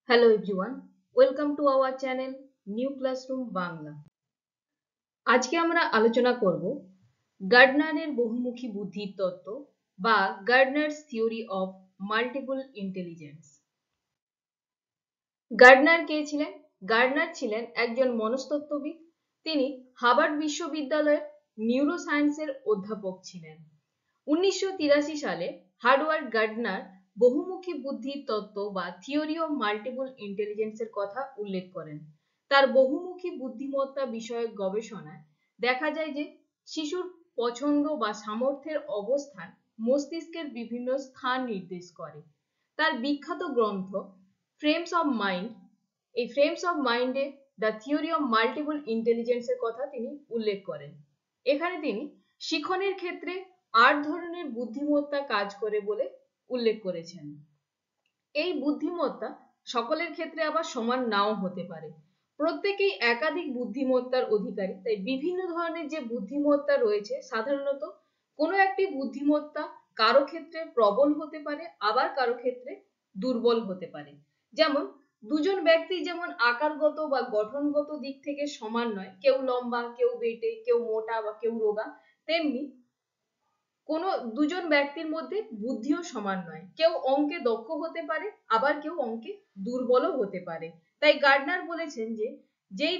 Hello everyone, welcome to our channel New Classroom Bangla. আজকে আমরা আলোচনা করব গার্ডনারের বহুমুখী বুদ্ধির তত্ত্ব বা Gardner's theory of multiple intelligence. Gardner কে ছিলেন? গার্ডনার ছিলেন একজন মনস্তত্ত্ববিদ। তিনি হার্ভার্ড বিশ্ববিদ্যালয়ের নিউরোসায়েন্সের অধ্যাপক ছিলেন। 1983 সালে হার্ভার্ড গার্ডনার বহুমুখী বুদ্ধির তত্ত্ব বা থিওরি অফ মাল্টিপল ইন্টেলিজেন্সের কথা উল্লেখ করেন। তার বহুমুখী বুদ্ধিমত্তা বিষয়ক গবেষণায় দেখা যায় যে শিশুর পছন্দ বা সামর্থ্যের অবস্থান মস্তিষ্কের বিভিন্ন স্থান নির্দেশ করে। তার বিখ্যাত গ্রন্থ ফ্রেমস অফ মাইন্ড, এই ফ্রেমস অফ মাইন্ডে দ্য থিওরি অফ মাল্টিপল ইন্টেলিজেন্সের কথা তিনি উল্লেখ করেন। এখানে তিনি শিখনের ক্ষেত্রে 8 ধরনের বুদ্ধিমত্তা কাজ করে বলে উল্লেখ করেছেন। এই বুদ্ধিমত্তা সকলের ক্ষেত্রে আবার সমান নাও হতে পারে। প্রত্যেকেই একাধিক বুদ্ধিমত্তার অধিকারী, তাই বিভিন্ন ধরনের যে বুদ্ধিমত্তা রয়েছে সাধারণত কোনো একটি বুদ্ধিমত্তা কারো ক্ষেত্রে প্রবল হতে পারে, আবার কারো ক্ষেত্রে দুর্বল হতে পারে। যেমন দুজন ব্যক্তি যেমন আকারগত বা গঠনগত দিক থেকে সমান নয়, কেউ লম্বা, কেউ বেঁটে, কেউ মোটা বা কেউ রোগা, তেমনি কোনো দুজন ব্যক্তির মধ্যে বুদ্ধিও সমান নয়। কেউ অঙ্কে দক্ষ হতে পারে, আবার কেউ অঙ্কে দুর্বলও হতে পারে। তাই গার্ডনার বলেছেন যে যেই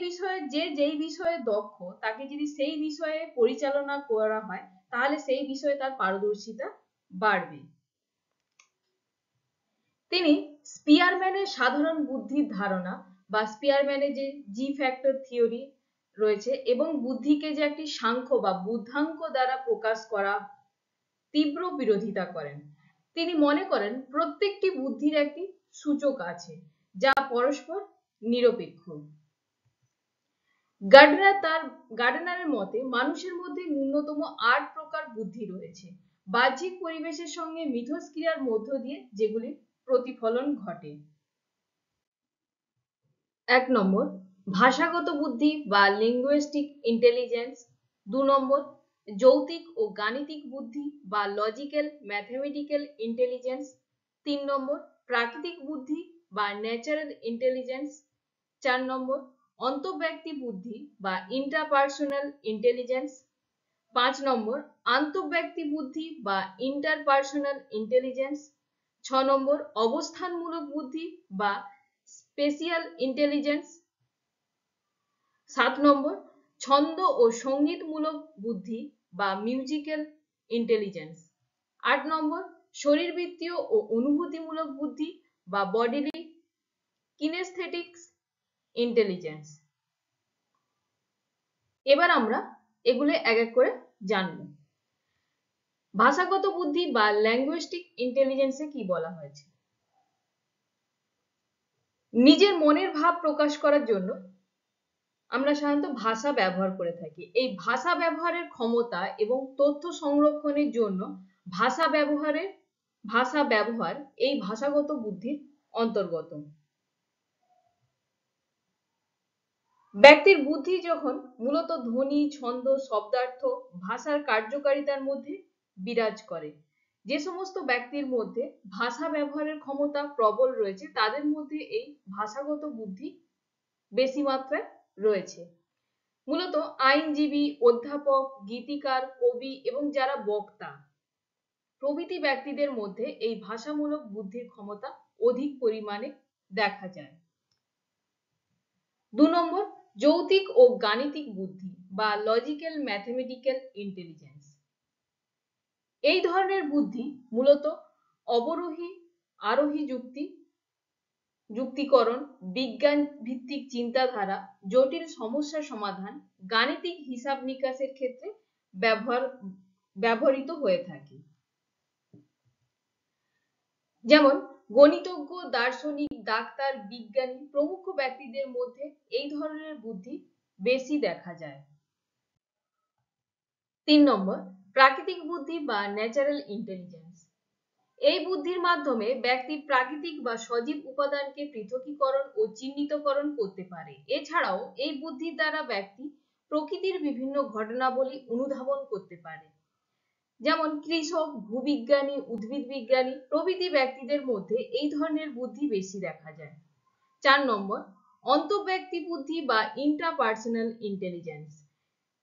বিষয়ে দক্ষ তাকে যদি সেই বিষয়ে পরিচালনা করা হয় তাহলে সেই বিষয়ে তার পারদর্শিতা বাড়বে। তিনি স্পিয়ারম্যানের সাধারণ বুদ্ধির ধারণা বা স্পিয়ারম্যানের যে জি ফ্যাক্টর থিওরি রয়েছে এবং বুদ্ধিকে যে একটি সাংখ্য বা বুদ্ধাঙ্ক দ্বারা প্রকাশ করা তীব্র বিরোধিতা করেন। তিনি মনে করেন প্রত্যেকটি বুদ্ধির একটি সূচক আছে যা পরস্পর নিরপেক্ষ। গার্ডনারের মতে মানুষের মধ্যে ন্যূনতম 8 প্রকার বুদ্ধি রয়েছে, বাহ্যিক পরিবেশের সঙ্গে মিথস্ক্রিয়ার মধ্য দিয়ে যেগুলির প্রতিফলন ঘটে। 1 নম্বর ভাষাগত বুদ্ধি বা লিঙ্গুইস্টিক ইন্টেলিজেন্স। 2 নম্বর যৌতিক ও গাণিতিক বুদ্ধি বা লজিক্যাল ম্যাথমেটিক্যাল ইন্টেলিজেন্স। 3 নম্বর প্রাকৃতিক বুদ্ধি বা ন্যাচারাল ইন্টেলিজেন্স। 4 নম্বর অন্তঃব্যক্তি বুদ্ধি বা ইন্টারপার্সোনাল ইন্টেলিজেন্স। 5 নম্বর আন্তঃব্যক্তি বুদ্ধি বা ইন্টারপার্সোনাল ইন্টেলিজেন্স। 6 নম্বর অবস্থানমূলক বুদ্ধি বা স্পেশিয়াল ইন্টেলিজেন্স। 7 নম্বর ছন্দ ও সঙ্গীতমূলক বুদ্ধি বা মিউজিক্যাল ইন্টেলিজেন্স। 8 নম্বর শরীরবৃত্তীয় ও অনুভূতিমূলক বুদ্ধি বা বডিলি কিনেস্থেটিক্স ইন্টেলিজেন্স। এবার আমরা এগুলো এক এক করে জানব। ভাষাগত বুদ্ধি বা ল্যাঙ্গুইস্টিক ইন্টেলিজেন্সে কি বলা হয়েছে? নিজের মনের ভাব প্রকাশ করার জন্য আমরা সাধারণত ভাষা ব্যবহার করে থাকি। এই ভাষা ব্যবহারের ক্ষমতা এবং তথ্য সংরক্ষণের জন্য ভাষা ব্যবহার এই ভাষাগত বুদ্ধির অন্তর্গত। ব্যক্তির বুদ্ধি যখন মূলত ধ্বনি, ছন্দ, শব্দার্থ, ভাষার কার্যকারিতার মধ্যে বিরাজ করে। যে সমস্ত ব্যক্তির মধ্যে ভাষা ব্যবহারের ক্ষমতা প্রবল রয়েছে তাদের মধ্যে এই ভাষাগত বুদ্ধি বেশি মাত্রায় রয়েছে। মূলত আইনজীবী, অধ্যাপক, গীতিকার, কবি এবং যারা বক্তা প্রভৃতি ব্যক্তিদের মধ্যে এই ভাষামূলক বুদ্ধির ক্ষমতা অধিক পরিমাণে দেখা যায়। 2 নম্বর যৌতিক ও গাণিতিক বুদ্ধি বা লজিক্যাল ম্যাথমেটিক্যাল ইন্টেলিজেন্স। এই ধরনের বুদ্ধি মূলত অবরোহী আরোহী যুক্তিকরণ, বিজ্ঞান ভিত্তিক চিন্তাধারা, জটিল সমস্যা সমাধান, গাণিতিক হিসাব নিকাশের ক্ষেত্রে ব্যবহৃত হয়ে থাকে। যেমন গণিতজ্ঞ, দার্শনিক, ডাক্তার, বিজ্ঞানী প্রমুখ ব্যক্তিদের মধ্যে এই ধরনের বুদ্ধি বেশি দেখা যায়। 3 নম্বর প্রাকৃতিক বুদ্ধি বা ন্যাচারাল ইন্টেলিজেন্স। এই বুদ্ধির মাধ্যমে ব্যক্তি প্রাকৃতিক বা সজীব উপাদানকে পৃথকীকরণ ও চিহ্নিতকরণ করতে পারে। এছাড়াও এই বুদ্ধির দ্বারা ব্যক্তি প্রকৃতির বিভিন্ন ঘটনাবলী অনুধাবন করতে পারে। যেমন কৃষক, ভূবিজ্ঞানী, উদ্ভিদ বিজ্ঞানী প্রভৃতি ব্যক্তিদের মধ্যে এই ধরনের বুদ্ধি বেশি দেখা যায়। 4 নম্বর অন্তঃব্যক্তি বুদ্ধি বা ইন্ট্রাপার্সোনাল ইন্টেলিজেন্স।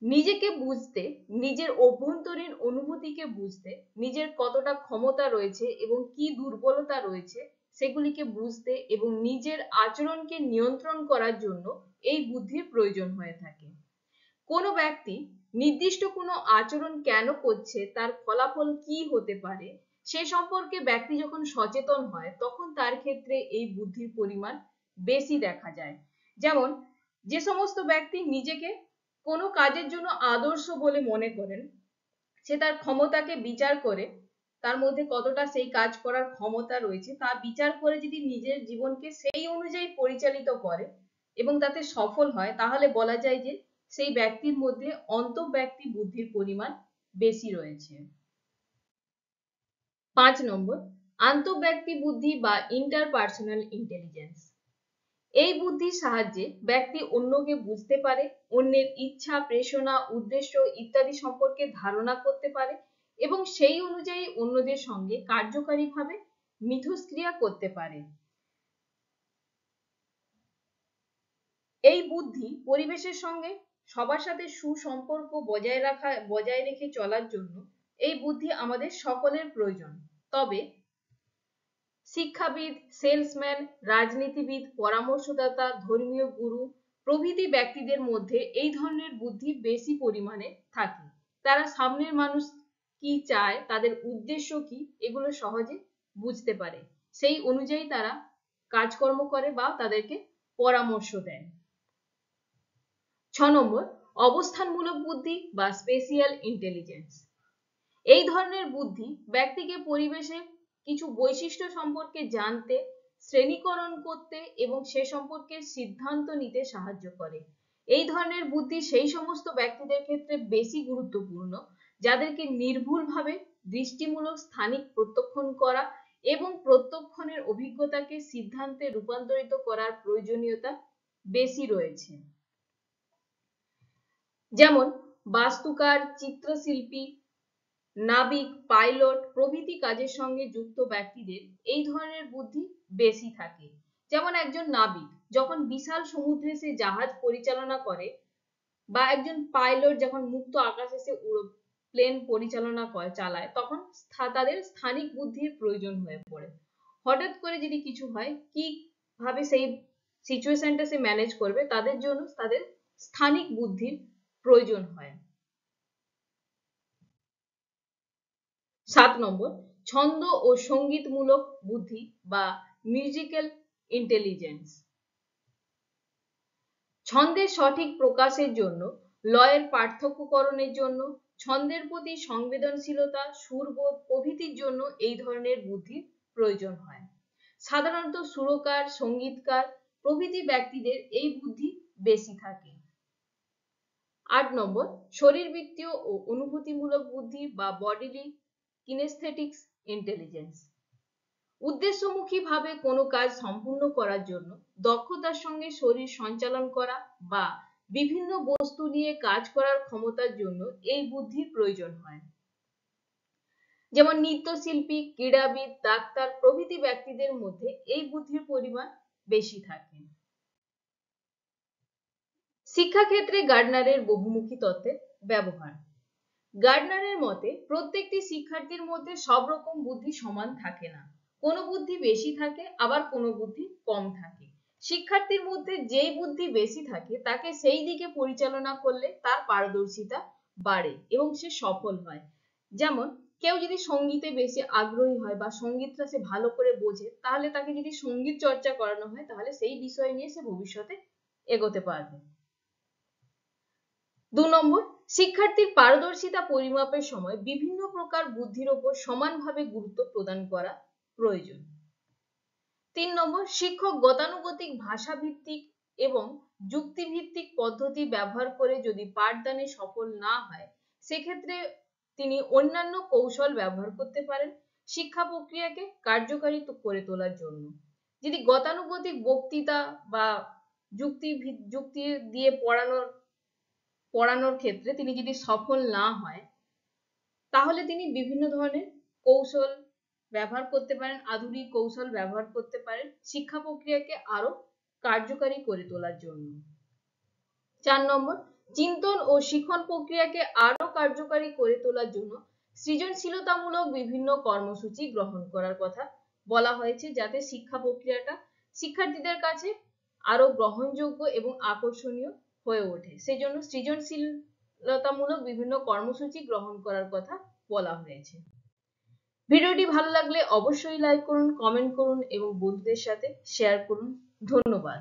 নিজেকে বুঝতে, নিজের অভ্যন্তরীণ অনুভূতিকে বুঝতে, নিজের কতটা ক্ষমতা রয়েছে এবং কি দুর্বলতা রয়েছে সেগুলিকে বুঝতে এবং নিজের আচরণকে নিয়ন্ত্রণ করার জন্য এই বুদ্ধির প্রয়োজন হয়ে থাকে। কোনো ব্যক্তি নির্দিষ্ট কোনো আচরণ কেন করছে, তার ফলাফল কি হতে পারে সে সম্পর্কে ব্যক্তি যখন সচেতন হয় তখন তার ক্ষেত্রে এই বুদ্ধির পরিমাণ বেশি দেখা যায়। যেমন যে সমস্ত ব্যক্তি নিজেকে কোনো কাজের জন্য আদর্শ বলে মনে করেন, সে তার ক্ষমতাকে বিচার করে, তার মধ্যে কতটা সেই কাজ করার ক্ষমতা রয়েছে তা বিচার করে যদি নিজের জীবনকে সেই অনুযায়ী পরিচালিত করে এবং তাতে সফল হয়, তাহলে বলা যায় যে সেই ব্যক্তির মধ্যে অন্তঃব্যক্তি বুদ্ধির পরিমাণ বেশি রয়েছে। 5 নম্বর আন্তঃব্যক্তি বুদ্ধি বা ইন্টারপার্সোনাল ইন্টেলিজেন্স। এই বুদ্ধির সাহায্যে ব্যক্তি অন্যকে বুঝতে পারে, অন্যের ইচ্ছা, প্রেরণা, উদ্দেশ্য ইত্যাদি সম্পর্কে ধারণা করতে পারে এবং সেই অনুযায়ী অন্যদের সঙ্গে কার্যকারীভাবে মিথস্ক্রিয়া করতে পারে। এই বুদ্ধি পরিবেশের সঙ্গে সবার সাথে সুসম্পর্ক বজায় রেখে চলার জন্য এই বুদ্ধি আমাদের সকলের প্রয়োজন। তবে শিক্ষাবিদ, সেলসম্যান, রাজনীতিবিদ, পরামর্শদাতা, ধর্মীয় গুরু প্রভৃতি ব্যক্তিদের মধ্যে এই ধরনের বুদ্ধি বেশি পরিমাণে থাকে। তারা সামনের মানুষ কি চায়, তাদের উদ্দেশ্য কি, এগুলো সহজে বুঝতে পারে, সেই অনুযায়ী তারা কাজকর্ম করে বা তাদেরকে পরামর্শ দেয়। 6 নম্বর অবস্থানমূলক বুদ্ধি বা স্পেশিয়াল ইন্টেলিজেন্স। এই ধরনের বুদ্ধি ব্যক্তিকে পরিবেশের কিছু বৈশিষ্ট্য সম্পর্কে জানতে, শ্রেণীকরণ করতে এবং সে সম্পর্কে সিদ্ধান্ত নিতে সাহায্য করে। এই ধরনের বুদ্ধি সেই সমস্ত ব্যক্তিদের ক্ষেত্রে বেশি গুরুত্বপূর্ণ যাদেরকে নির্ভুলভাবে দৃষ্টিমূলক স্থানিক প্রত্যক্ষণ করা এবং প্রত্যক্ষণের অভিজ্ঞতাকে সিদ্ধান্তে রূপান্তরিত করার প্রয়োজনীয়তা বেশি রয়েছে। যেমন বাস্তুকার, চিত্রশিল্পী, নাবিক, পাইলট প্রভৃতি কাজের সঙ্গে যুক্ত ব্যক্তিদের এই ধরনের বুদ্ধি বেশি থাকে। যেমন একজন নাবিক যখন বিশাল সমুদ্রে সে জাহাজ পরিচালনা করে, বা একজন পাইলট যখন মুক্ত আকাশে সে প্লেন পরিচালনা চালায়, তখন তাদের স্থানিক বুদ্ধির প্রয়োজন হয়ে পড়ে। হঠাৎ করে যদি কিছু হয়, কিভাবে সেই সিচুয়েশনটা সে ম্যানেজ করবে, তাদের জন্য তাদের স্থানিক বুদ্ধির প্রয়োজন হয়। 7 নম্বর ছন্দ ও সঙ্গীতমূলক বুদ্ধি বা মিউজিক্যাল ইন্টেলিজেন্স। ছন্দের সঠিক প্রকাশের জন্য, লয়ের পার্থক্যকরণের জন্য, ছন্দের প্রতি সংবেদনশীলতা, সুরবোধ প্রভৃতির জন্য এই ধরনের বুদ্ধির প্রয়োজন হয়। সাধারণত সুরকার, সঙ্গীতকার প্রভৃতি ব্যক্তিদের এই বুদ্ধি বেশি থাকে। 8 নম্বর শরীরবৃত্তীয় ও অনুভূতিমূলক বুদ্ধি বা বডিলি কিনেস্থেটিক্স ইন্টেলিজেন্স। উদ্দেশ্যমুখীভাবে কোনো কাজ সম্পূর্ণ করার জন্য দক্ষতার সঙ্গে শরীর সঞ্চালন করা বা বিভিন্ন বস্তু নিয়ে কাজ করার ক্ষমতার জন্য এই বুদ্ধির প্রয়োজন হয়। যেমন নৃত্যশিল্পী, ক্রীড়াবিদ, ডাক্তার প্রভৃতি ব্যক্তিদের মধ্যে এই বুদ্ধির পরিমাণ বেশি থাকে। শিক্ষাক্ষেত্রে গার্ডনারের বহুমুখী তত্ত্বের ব্যবহার। গার্ডনারের মতে প্রত্যেকটি শিক্ষার্থীর মধ্যে সব রকম বুদ্ধি সমান থাকে না, কোনো বুদ্ধি বেশি থাকে, আবার কোনো বুদ্ধি কম থাকে। শিক্ষার্থীর মধ্যে যেই বুদ্ধি বেশি থাকে তাকে সেই দিকে পরিচালনা করলে তার পারদর্শিতা বাড়ে এবং সে সফল হয়। যেমন কেউ যদি সঙ্গীতে বেশি আগ্রহী হয় বা সঙ্গীতটা সে ভালো করে বোঝে, তাহলে তাকে যদি সঙ্গীত চর্চা করানো হয় তাহলে সেই বিষয় নিয়ে সে ভবিষ্যতে এগোতে পারবে। 2 নম্বর শিক্ষার্থীর পারদর্শিতা পরিমাপের সময় বিভিন্ন প্রকার বুদ্ধির উপর সমানভাবে গুরুত্ব প্রদান করা প্রয়োজন। 3 নম্বর শিক্ষক গতানুগতিক ভাষাভিত্তিক এবং যুক্তিভিত্তিক পদ্ধতি ব্যবহার করে যদি পাঠদানে সফল না হয়, সেক্ষেত্রে তিনি অন্যান্য কৌশল ব্যবহার করতে পারেন শিক্ষা প্রক্রিয়াকে কার্যকারী করে তোলার জন্য। যদি গতানুগতিক বক্তৃতা বা যুক্তি দিয়ে পড়ানোর ক্ষেত্রে তিনি যদি সফল না হয়, তাহলে তিনি বিভিন্ন ধরনের কৌশল ব্যবহার করতে পারেন, আধুনিক কৌশল ব্যবহার করতে পারেন শিক্ষা প্রক্রিয়াকে আরো কার্যকারী করে তোলার জন্য। 4 নম্বর, চিন্তন ও শিখন প্রক্রিয়াকে আরো কার্যকারী করে তোলার জন্য সৃজনশীলতামূলক বিভিন্ন কর্মসূচি গ্রহণ করার কথা বলা হয়েছে, যাতে শিক্ষা প্রক্রিয়াটা শিক্ষার্থীদের কাছে আরো গ্রহণযোগ্য এবং আকর্ষণীয় হয়ে ওঠে। সেই জন্য সৃজনশীলতামূলক বিভিন্ন কর্মসূচি গ্রহণ করার কথা বলা হয়েছে। ভিডিওটি ভালো লাগলে অবশ্যই লাইক করুন, কমেন্ট করুন এবং বন্ধুদের সাথে শেয়ার করুন। ধন্যবাদ।